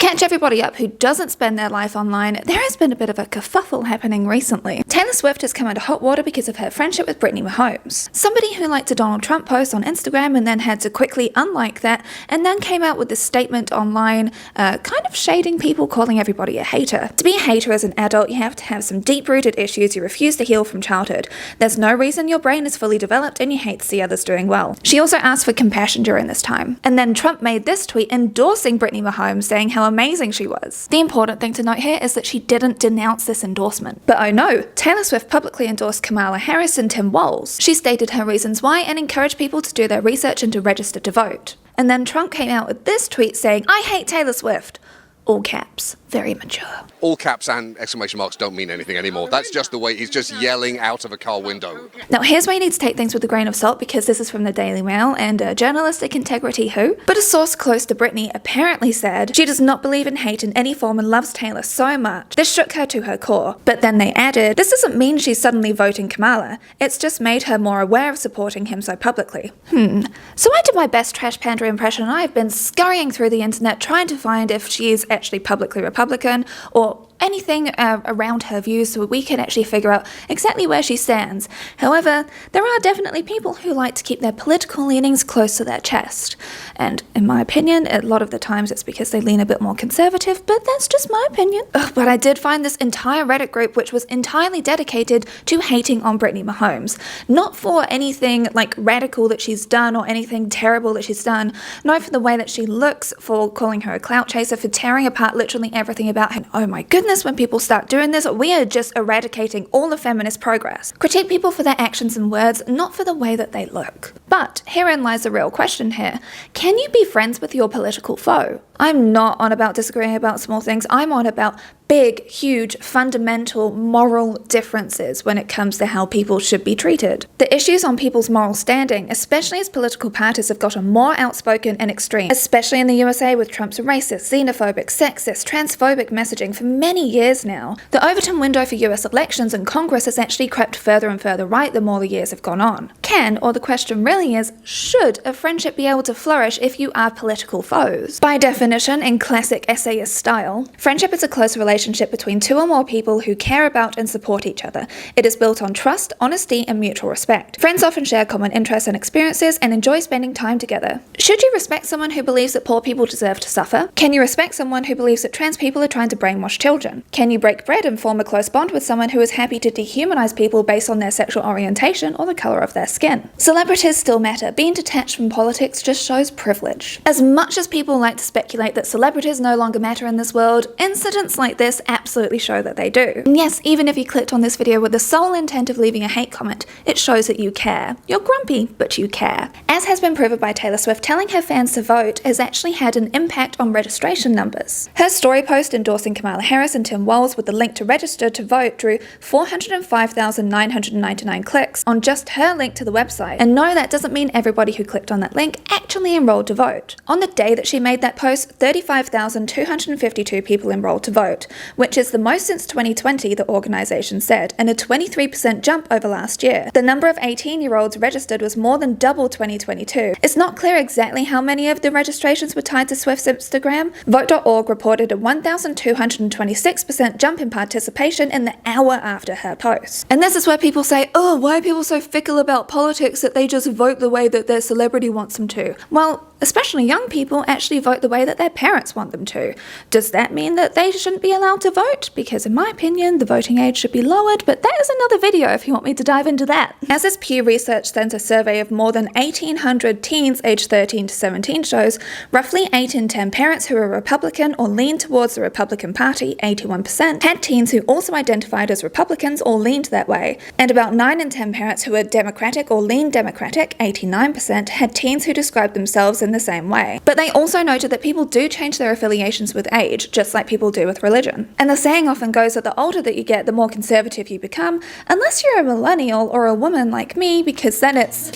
catch everybody up who doesn't spend their life online, there has been a bit of a kerfuffle happening recently. Taylor Swift has come under hot water because of her friendship with Brittany Mahomes, somebody who liked a Donald Trump post on Instagram and then had to quickly unlike that, and then came out with this statement online, kind of shading people, calling everybody a hater. To be a hater as an adult, you have to have some deep-rooted issues you refuse to heal from childhood. There's no reason your brain is fully developed and you hate to see others doing well. She also asked for compassion during this time. And then Trump made this tweet endorsing Brittany Mahomes, saying how amazing she was. The important thing to note here is that she didn't denounce this endorsement. But oh no, Taylor Swift publicly endorsed Kamala Harris and Tim Walz. She stated her reasons why and encouraged people to do their research and to register to vote. And then Trump came out with this tweet saying, "I hate Taylor Swift." All caps. Very mature. All caps and exclamation marks don't mean anything anymore. That's just the way he's just yelling out of a car window. Now here's where you need to take things with a grain of salt, because this is from the Daily Mail and journalistic integrity who? But a source close to Brittany apparently said she does not believe in hate in any form and loves Taylor so much. This shook her to her core. But then they added, this doesn't mean she's suddenly voting Kamala. It's just made her more aware of supporting him so publicly. So I did my best trash panda impression and I've been scurrying through the internet trying to find if she is actually publicly Republican or anything around her views so we can actually figure out exactly where she stands. However, there are definitely people who like to keep their political leanings close to their chest. And in my opinion, a lot of the times it's because they lean a bit more conservative, but that's just my opinion. But I did find this entire Reddit group which was entirely dedicated to hating on Brittany Mahomes. Not for anything like radical that she's done or anything terrible that she's done. No, for the way that she looks, for calling her a clout chaser, for tearing apart literally everything about her. Oh my goodness, when people start doing this, we are just eradicating all the feminist progress. Critique people for their actions and words, not for the way that they look. But herein lies the real question here. Can you be friends with your political foe? I'm not on about disagreeing about small things. I'm on about big, huge, fundamental moral differences when it comes to how people should be treated. The issues on people's moral standing, especially as political parties have gotten more outspoken and extreme, especially in the USA with Trump's racist, xenophobic, sexist, transphobic messaging for many years now. The Overton window for US elections and Congress has actually crept further and further right the more the years have gone on. Can, or the question really is, should a friendship be able to flourish if you are political foes? By definition, in classic essayist style, friendship is a close relationship between two or more people who care about and support each other. It is built on trust, honesty, and mutual respect. Friends often share common interests and experiences and enjoy spending time together. Should you respect someone who believes that poor people deserve to suffer? Can you respect someone who believes that trans people are trying to brainwash children? Can you break bread and form a close bond with someone who is happy to dehumanize people based on their sexual orientation or the color of their skin? Celebrities still matter. Being detached from politics just shows privilege. As much as people like to speculate that celebrities no longer matter in this world, incidents like this absolutely show that they do. And yes, even if you clicked on this video with the sole intent of leaving a hate comment, it shows that you care. You're grumpy, but you care. As has been proven by Taylor Swift, telling her fans to vote has actually had an impact on registration numbers. Her story post endorsing Kamala Harris and Tim Walz with the link to register to vote drew 405,999 clicks on just her link to the website. And no, that doesn't mean everybody who clicked on that link actually enrolled to vote. On the day that she made that post, 35,252 people enrolled to vote, which is the most since 2020, the organisation said, and a 23% jump over last year. The number of 18-year-olds registered was more than double 2022. It's not clear exactly how many of the registrations were tied to Swift's Instagram. Vote.org reported a 1,226% jump in participation in the hour after her post. And this is where people say, oh, why are people so fickle about politics that they just vote the way that their celebrity wants them to? Well, especially young people actually vote the way that their parents want them to. Does that mean that they shouldn't be allowed to vote? Because in my opinion, the voting age should be lowered, but that is another video if you want me to dive into that. As this Pew Research Center survey of more than 1,800 teens aged 13 to 17 shows, roughly 8 in 10 parents who are Republican or lean towards the Republican Party, 81%, had teens who also identified as Republicans or leaned that way. And about 9 in 10 parents who are Democratic or lean Democratic, 89%, had teens who described themselves in the same way. But they also noted that people do change their affiliations with age, just like people do with religion. And the saying often goes that the older that you get, the more conservative you become, unless you're a millennial or a woman like me, because then it's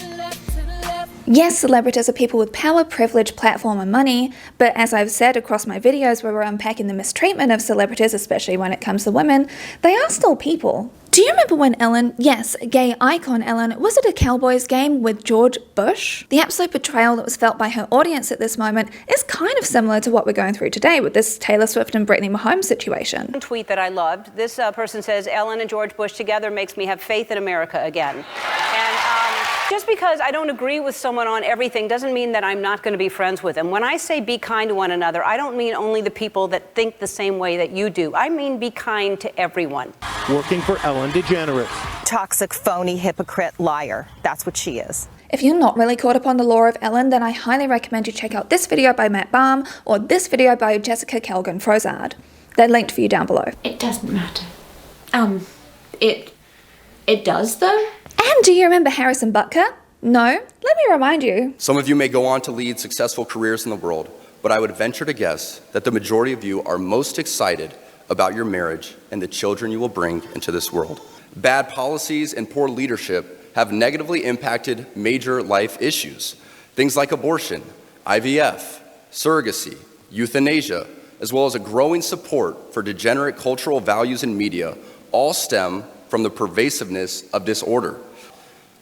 Yes, celebrities are people with power, privilege, platform, and money, but as I've said across my videos where we're unpacking the mistreatment of celebrities, especially when it comes to women, they are still people. Do you remember when Ellen, yes, gay icon Ellen, was at a Cowboys game with George Bush? The absolute betrayal that was felt by her audience at this moment is kind of similar to what we're going through today with this Taylor Swift and Brittany Mahomes situation. Tweet that I loved. This person says, Ellen and George Bush together makes me have faith in America again. And just because I don't agree with someone on everything doesn't mean that I'm not going to be friends with them. When I say be kind to one another, I don't mean only the people that think the same way that you do. I mean be kind to everyone. Working for Ellen DeGeneres. Toxic, phony, hypocrite, liar. That's what she is. If you're not really caught up on the lore of Ellen, then I highly recommend you check out this video by Matt Baum or this video by Jessica Kelgan-Frozard. They're linked for you down below. It doesn't matter. It does though? And do you remember Harrison Butker? No? Let me remind you. Some of you may go on to lead successful careers in the world, but I would venture to guess that the majority of you are most excited about your marriage and the children you will bring into this world. Bad policies and poor leadership have negatively impacted major life issues. Things like abortion, IVF, surrogacy, euthanasia, as well as a growing support for degenerate cultural values in media, all stem from the pervasiveness of disorder.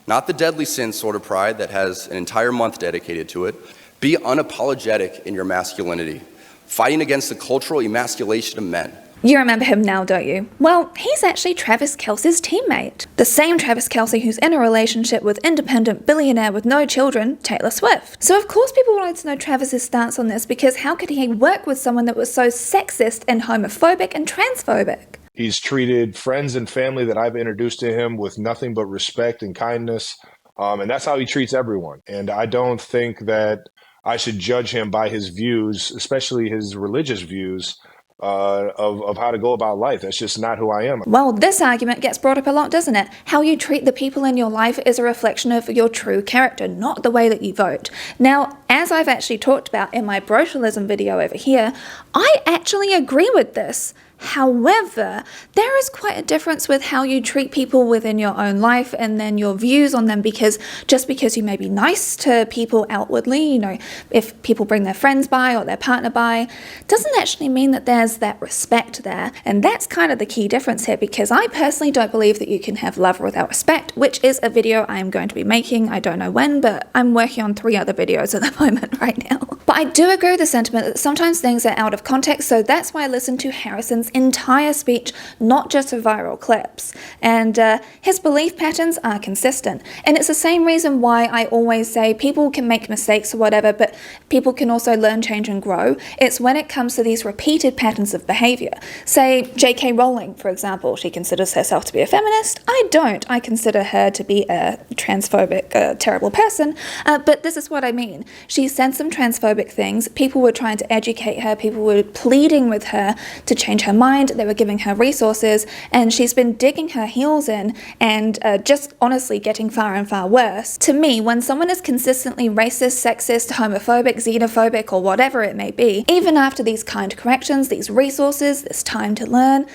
Not the deadly sin sort of pride that has an entire month dedicated to it. Be unapologetic in your masculinity, fighting against the cultural emasculation of men. You remember him now, don't you? Well, he's actually Travis Kelce's teammate. The same Travis Kelce who's in a relationship with independent billionaire with no children, Taylor Swift. So of course people wanted to know Travis's stance on this, because how could he work with someone that was so sexist and homophobic and transphobic? He's treated friends and family that I've introduced to him with nothing but respect and kindness. And that's how he treats everyone. And I don't think that I should judge him by his views, especially his religious views, of how to go about life. That's just not who I am. Well, this argument gets brought up a lot, doesn't it? How you treat the people in your life is a reflection of your true character, not the way that you vote. Now, as I've actually talked about in my brocialism video over here, I actually agree with this. However, there is quite a difference with how you treat people within your own life and then your views on them, because just because you may be nice to people outwardly, you know, if people bring their friends by or their partner by, doesn't actually mean that there's that respect there. And that's kind of the key difference here, because I personally don't believe that you can have love without respect, which is a video I am going to be making. I don't know when, but I'm working on 3 other videos at the moment right now. But I do agree with the sentiment that sometimes things are out of context, so that's why I listened to Harrison's entire speech, not just the viral clips. And his belief patterns are consistent. And it's the same reason why I always say people can make mistakes or whatever, but people can also learn, change, and grow. It's when it comes to these repeated patterns of behavior. Say J.K. Rowling, for example, she considers herself to be a feminist. I don't. I consider her to be a transphobic, terrible person. But this is what I mean. She said some transphobic things. People were trying to educate her. People were pleading with her to change her mind. They were giving her resources, and she's been digging her heels in and just honestly getting far and far worse. To me, when someone is consistently racist, sexist, homophobic, xenophobic, or whatever it may be, even after these kind corrections, these resources, this time to learn,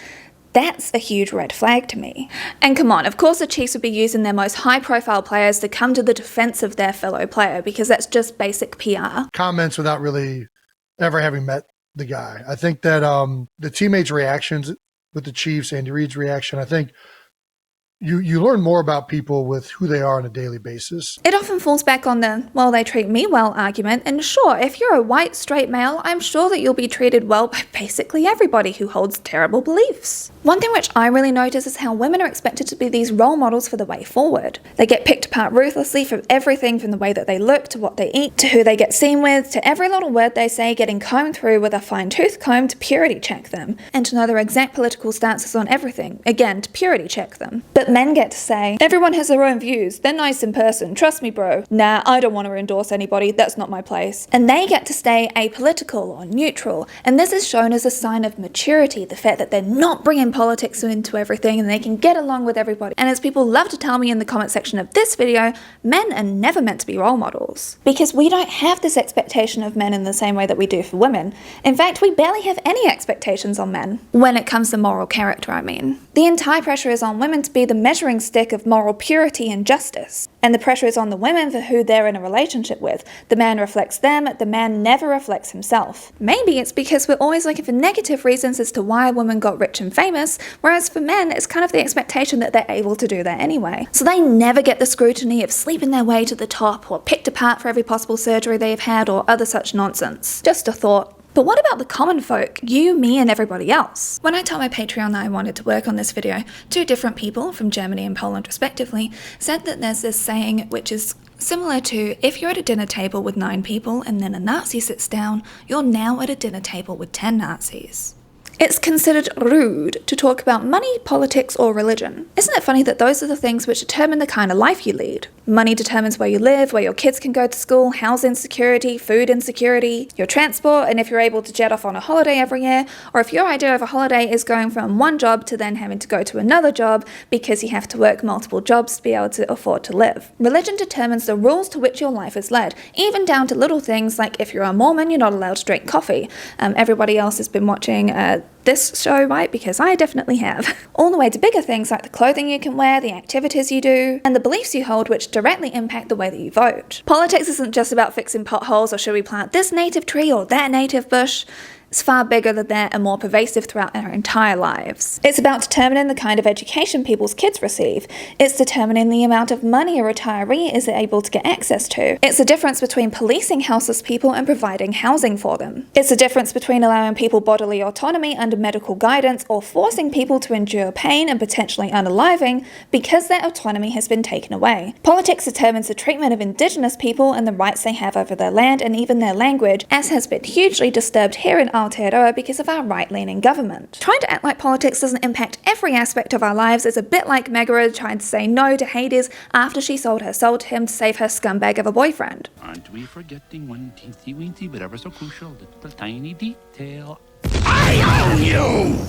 that's a huge red flag to me. And come on, of course the Chiefs would be using their most high-profile players to come to the defense of their fellow player, because that's just basic PR. Comments without really ever having met the guy. I think that the teammates' reactions with the Chiefs, Andy Reid's reaction, I think you learn more about people with who they are on a daily basis. It often falls back on the, well, they treat me well argument, and sure, if you're a white, straight male, I'm sure that you'll be treated well by basically everybody who holds terrible beliefs. One thing which I really notice is how women are expected to be these role models for the way forward. They get picked apart ruthlessly from everything from the way that they look, to what they eat, to who they get seen with, to every little word they say getting combed through with a fine-tooth comb to purity check them, and to know their exact political stances on everything, again, to purity check them. But men get to say, everyone has their own views, they're nice in person, trust me bro, nah, I don't want to endorse anybody, that's not my place. And they get to stay apolitical or neutral, and this is shown as a sign of maturity, the fact that they're not bringing politics into everything and they can get along with everybody. And as people love to tell me in the comment section of this video, men are never meant to be role models, because we don't have this expectation of men in the same way that we do for women. In fact, we barely have any expectations on men when it comes to moral character. I mean, the entire pressure is on women to be the measuring stick of moral purity and justice. And the pressure is on the women for who they're in a relationship with. The man reflects them, the man never reflects himself. Maybe it's because we're always looking for negative reasons as to why a woman got rich and famous, whereas for men, it's kind of the expectation that they're able to do that anyway. So they never get the scrutiny of sleeping their way to the top, or picked apart for every possible surgery they've had, or other such nonsense. Just a thought. But what about the common folk, you, me, and everybody else? When I told my Patreon that I wanted to work on this video, 2 different people from Germany and Poland respectively said that there's this saying which is similar to, if you're at a dinner table with 9 people and then a Nazi sits down, you're now at a dinner table with 10 Nazis. It's considered rude to talk about money, politics, or religion. Isn't it funny that those are the things which determine the kind of life you lead? Money determines where you live, where your kids can go to school, housing security, food insecurity, your transport, and if you're able to jet off on a holiday every year, or if your idea of a holiday is going from one job to then having to go to another job because you have to work multiple jobs to be able to afford to live. Religion determines the rules to which your life is led, even down to little things like if you're a Mormon, you're not allowed to drink coffee. Everybody else has been watching this show, right? Because I definitely have. All the way to bigger things like the clothing you can wear, the activities you do, and the beliefs you hold which directly impact the way that you vote. Politics isn't just about fixing potholes or should we plant this native tree or that native bush. It's far bigger than that and more pervasive throughout our entire lives. It's about determining the kind of education people's kids receive. It's determining the amount of money a retiree is able to get access to. It's the difference between policing houseless people and providing housing for them. It's the difference between allowing people bodily autonomy under medical guidance or forcing people to endure pain and potentially unaliving because their autonomy has been taken away. Politics determines the treatment of Indigenous people and the rights they have over their land and even their language, as has been hugely disturbed here in Aotearoa because of our right-leaning government. Trying to act like politics doesn't impact every aspect of our lives is a bit like Megara trying to say no to Hades after she sold her soul to him to save her scumbag of a boyfriend. Aren't we forgetting one teensy-weensy but ever so crucial little tiny detail?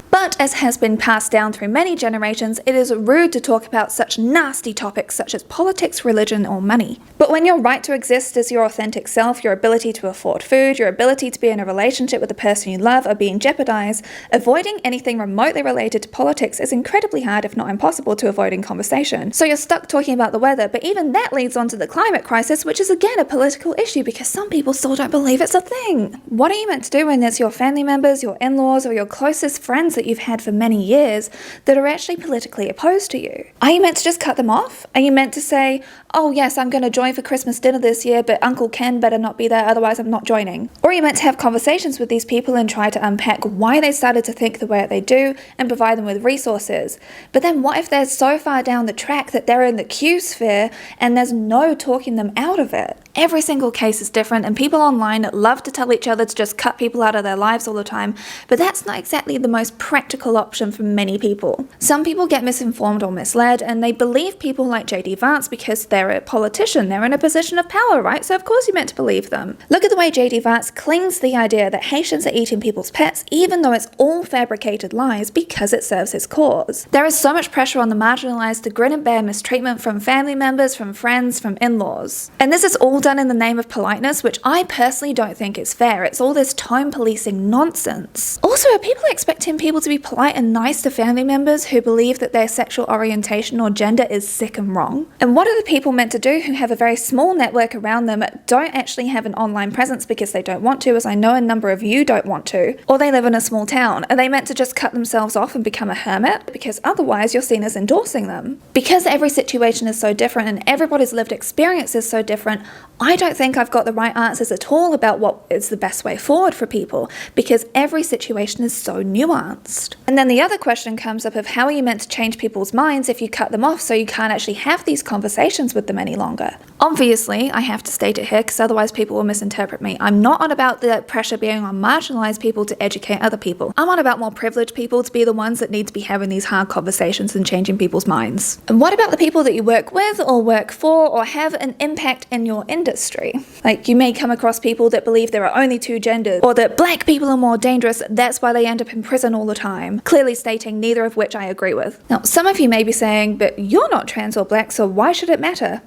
But as has been passed down through many generations, it is rude to talk about such nasty topics such as politics, religion, or money. But when your right to exist as your authentic self, your ability to afford food, your ability to be in a relationship with the person you love are being jeopardized, avoiding anything remotely related to politics is incredibly hard, if not impossible, to avoid in conversation. So you're stuck talking about the weather, but even that leads on to the climate crisis, which is again a political issue because some people still don't believe it's a thing. What are you meant to do when it's your family members, your in-laws, or your closest friends that you've had for many years that are actually politically opposed to you? Are you meant to just cut them off? Are you meant to say, oh yes, I'm going to join for Christmas dinner this year, but Uncle Ken better not be there, otherwise I'm not joining? Or are you meant to have conversations with these people and try to unpack why they started to think the way they do and provide them with resources? But then what if they're so far down the track that they're in the Q sphere and there's no talking them out of it? Every single case is different, and people online love to tell each other to just cut people out of their lives all the time, but that's not exactly the most practical option for many people. Some people get misinformed or misled, and they believe people like JD Vance because they're a politician, they're in a position of power, right? So of course you're meant to believe them. Look at the way JD Vance clings to the idea that Haitians are eating people's pets, even though it's all fabricated lies because it serves his cause. There is so much pressure on the marginalized to grin and bear mistreatment from family members, from friends, from in-laws. And this is all done in the name of politeness, which I personally don't think is fair. It's all this tone policing nonsense. Also, are people expecting people to be polite and nice to family members who believe that their sexual orientation or gender is sick and wrong? And what are the people meant to do who have a very small network around them, don't actually have an online presence because they don't want to, as I know a number of you don't want to, or they live in a small town? Are they meant to just cut themselves off and become a hermit? Because otherwise you're seen as endorsing them. Because every situation is so different and everybody's lived experience is so different, I don't think I've got the right answers at all about what is the best way forward for people, because every situation is so nuanced. And then the other question comes up of how are you meant to change people's minds if you cut them off so you can't actually have these conversations with them any longer? Obviously, I have to state it here because otherwise people will misinterpret me. I'm not on about the pressure being on marginalized people to educate other people. I'm on about more privileged people to be the ones that need to be having these hard conversations and changing people's minds. And what about the people that you work with or work for or have an impact in your industry? Like, you may come across people that believe there are only 2 genders, or that black people are more dangerous, that's why they end up in prison all the time, clearly stating neither of which I agree with. Now, some of you may be saying, but you're not trans or black, so why should it matter?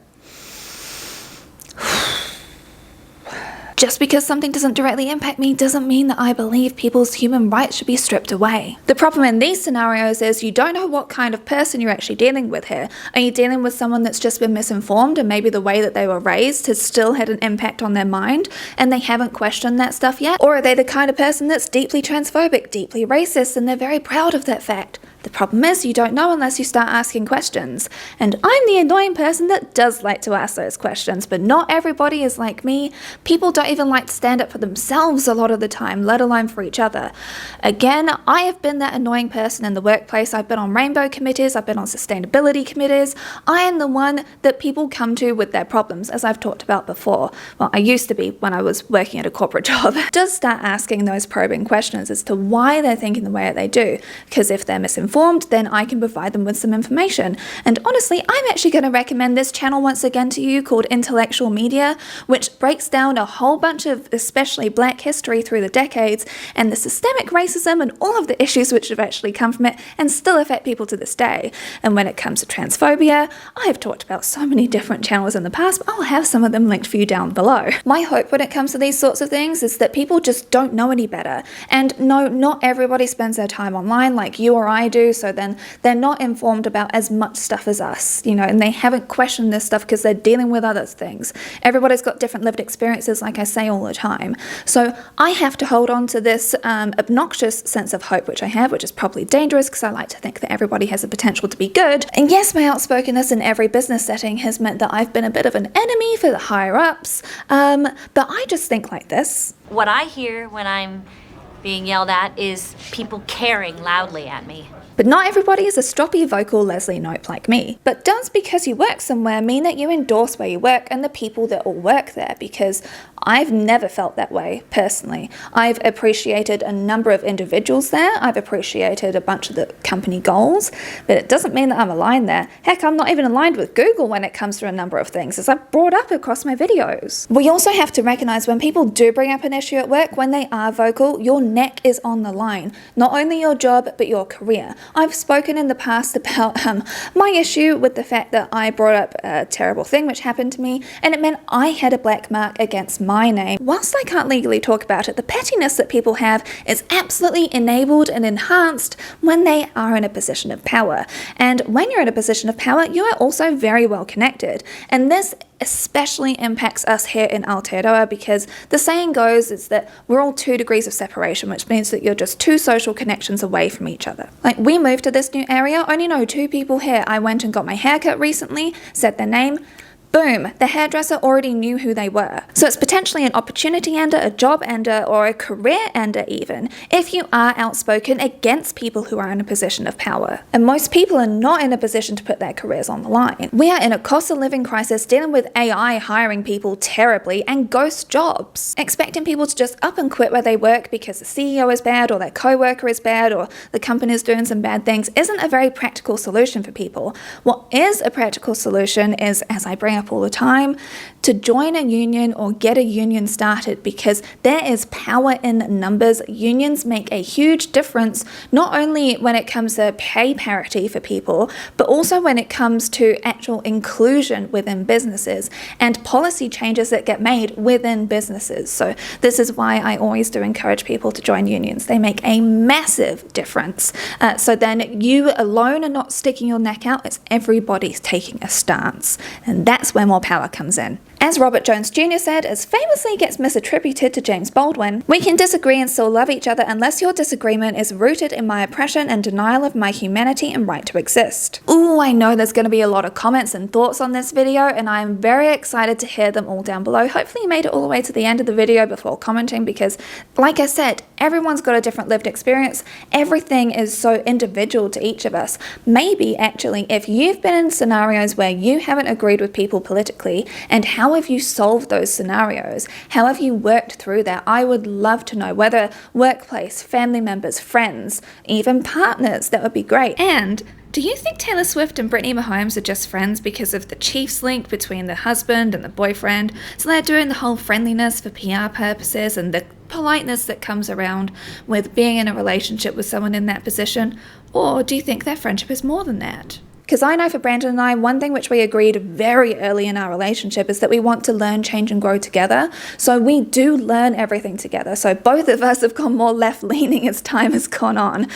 Just because something doesn't directly impact me doesn't mean that I believe people's human rights should be stripped away. The problem in these scenarios is you don't know what kind of person you're actually dealing with here. Are you dealing with someone that's just been misinformed and maybe the way that they were raised has still had an impact on their mind and they haven't questioned that stuff yet? Or are they the kind of person that's deeply transphobic, deeply racist, and they're very proud of that fact? The problem is you don't know unless you start asking questions. And I'm the annoying person that does like to ask those questions, but not everybody is like me. People don't even like to stand up for themselves a lot of the time, let alone for each other. Again, I have been that annoying person in the workplace. I've been on rainbow committees, I've been on sustainability committees. I am the one that people come to with their problems, as I've talked about before. Well, I used to be when I was working at a corporate job. Just start asking those probing questions as to why they're thinking the way that they do. Because if they're misinformed, then I can provide them with some information. And honestly, I'm actually going to recommend this channel once again to you called Intellectual Media, which breaks down a whole bunch of especially black history through the decades and the systemic racism and all of the issues which have actually come from it and still affect people to this day. And when it comes to transphobia, I have talked about so many different channels in the past, but I'll have some of them linked for you down below. My hope when it comes to these sorts of things is that people just don't know any better. And no, not everybody spends their time online like you or I do, so then they're not informed about as much stuff as us, you know, and they haven't questioned this stuff because they're dealing with other things. Everybody's got different lived experiences, like I say all the time. So I have to hold on to this obnoxious sense of hope which I have, which is probably dangerous because I like to think that everybody has the potential to be good. And yes, my outspokenness in every business setting has meant that I've been a bit of an enemy for the higher ups, but I just think like this. What I hear when I'm being yelled at is people caring loudly at me. But not everybody is a stroppy vocal Leslie Knope like me. But does because you work somewhere mean that you endorse where you work and the people that all work there? Because I've never felt that way, personally. I've appreciated a number of individuals there. I've appreciated a bunch of the company goals, but it doesn't mean that I'm aligned there. Heck, I'm not even aligned with Google when it comes to a number of things, as I've brought up across my videos. We also have to recognize when people do bring up an issue at work, when they are vocal, your neck is on the line. Not only your job, but your career. I've spoken in the past about my issue with the fact that I brought up a terrible thing which happened to me, and it meant I had a black mark against my name. Whilst I can't legally talk about it, the pettiness that people have is absolutely enabled and enhanced when they are in a position of power. And when you're in a position of power, you are also very well connected. And this especially impacts us here in Aotearoa because the saying goes is that we're all 2 degrees of separation, which means that you're just 2 social connections away from each other. Like, we moved to this new area, only know 2 people here. I went and got my haircut recently, said their name. Boom, the hairdresser already knew who they were. So it's potentially an opportunity ender, a job ender, or a career ender even, if you are outspoken against people who are in a position of power. And most people are not in a position to put their careers on the line. We are in a cost of living crisis dealing with AI hiring people terribly and ghost jobs. Expecting people to just up and quit where they work because the CEO is bad or their co-worker is bad or the company is doing some bad things isn't a very practical solution for people. What is a practical solution is, as I bring up all the time, to join a union or get a union started, because there is power in numbers. Unions make a huge difference, not only when it comes to pay parity for people, but also when it comes to actual inclusion within businesses and policy changes that get made within businesses. So this is why I always do encourage people to join unions. They make a massive difference. So then you alone are not sticking your neck out, it's everybody's taking a stance. And that's where more power comes in. As Robert Jones Jr. said, as famously gets misattributed to James Baldwin, we can disagree and still love each other unless your disagreement is rooted in my oppression and denial of my humanity and right to exist. Ooh, I know there's going to be a lot of comments and thoughts on this video, and I'm very excited to hear them all down below. Hopefully you made it all the way to the end of the video before commenting, because like I said, everyone's got a different lived experience. Everything is so individual to each of us. Maybe actually, if you've been in scenarios where you haven't agreed with people politically, and how have you solved those scenarios? How have you worked through that? I would love to know, whether workplace, family members, friends, even partners. That would be great. And do you think Taylor Swift and Brittany Mahomes are just friends because of the Chiefs link between the husband and the boyfriend? So they're doing the whole friendliness for PR purposes and the politeness that comes around with being in a relationship with someone in that position? Or do you think their friendship is more than that? Because I know for Brandon and I, one thing which we agreed very early in our relationship is that we want to learn, change, and grow together. So we do learn everything together. So both of us have gone more left-leaning as time has gone on.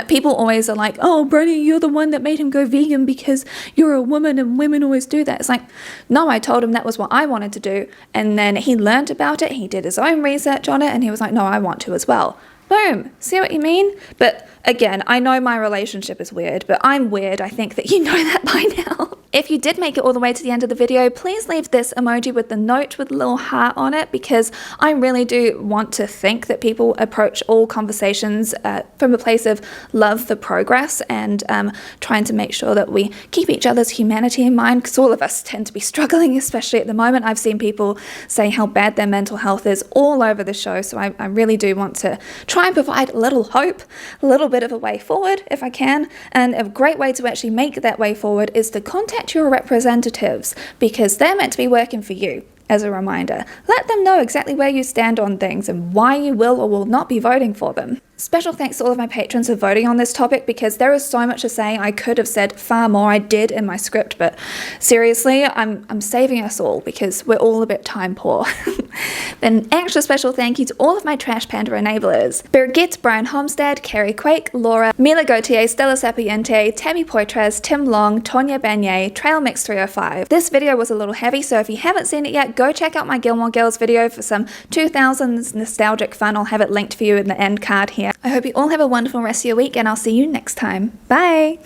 People always are like, oh, Brady, you're the one that made him go vegan because you're a woman and women always do that. It's like, no, I told him that was what I wanted to do. And then he learned about it. He did his own research on it. And he was like, no, I want to as well. Boom. See what you mean? But again, I know my relationship is weird, but I'm weird. I think that you know that by now. If you did make it all the way to the end of the video, please leave this emoji with the note with a little heart on it, because I really do want to think that people approach all conversations from a place of love for progress and trying to make sure that we keep each other's humanity in mind, because all of us tend to be struggling, especially at the moment. I've seen people say how bad their mental health is all over the show, so I really do want to try and provide a little hope, a little bit of a way forward if I can. And a great way to actually make that way forward is to contact your representatives, because they're meant to be working for you. As a reminder, let them know exactly where you stand on things and why you will or will not be voting for them. Special thanks to all of my patrons for voting on this topic, because there is so much to say. I could have said far more. I did in my script, but seriously, I'm saving us all because we're all a bit time poor. Then extra special thank you to all of my Trash Panda enablers: Birgit, Brian Homestead, Kerry Quake, Laura, Mila Gautier, Stella Sapiente, Tammy Poitras, Tim Long, Tonya Banyay, Trail Mix 305. This video was a little heavy, so if you haven't seen it yet, go check out my Gilmore Girls video for some 2000s nostalgic fun. I'll have it linked for you in the end card here. I hope you all have a wonderful rest of your week, and I'll see you next time. Bye!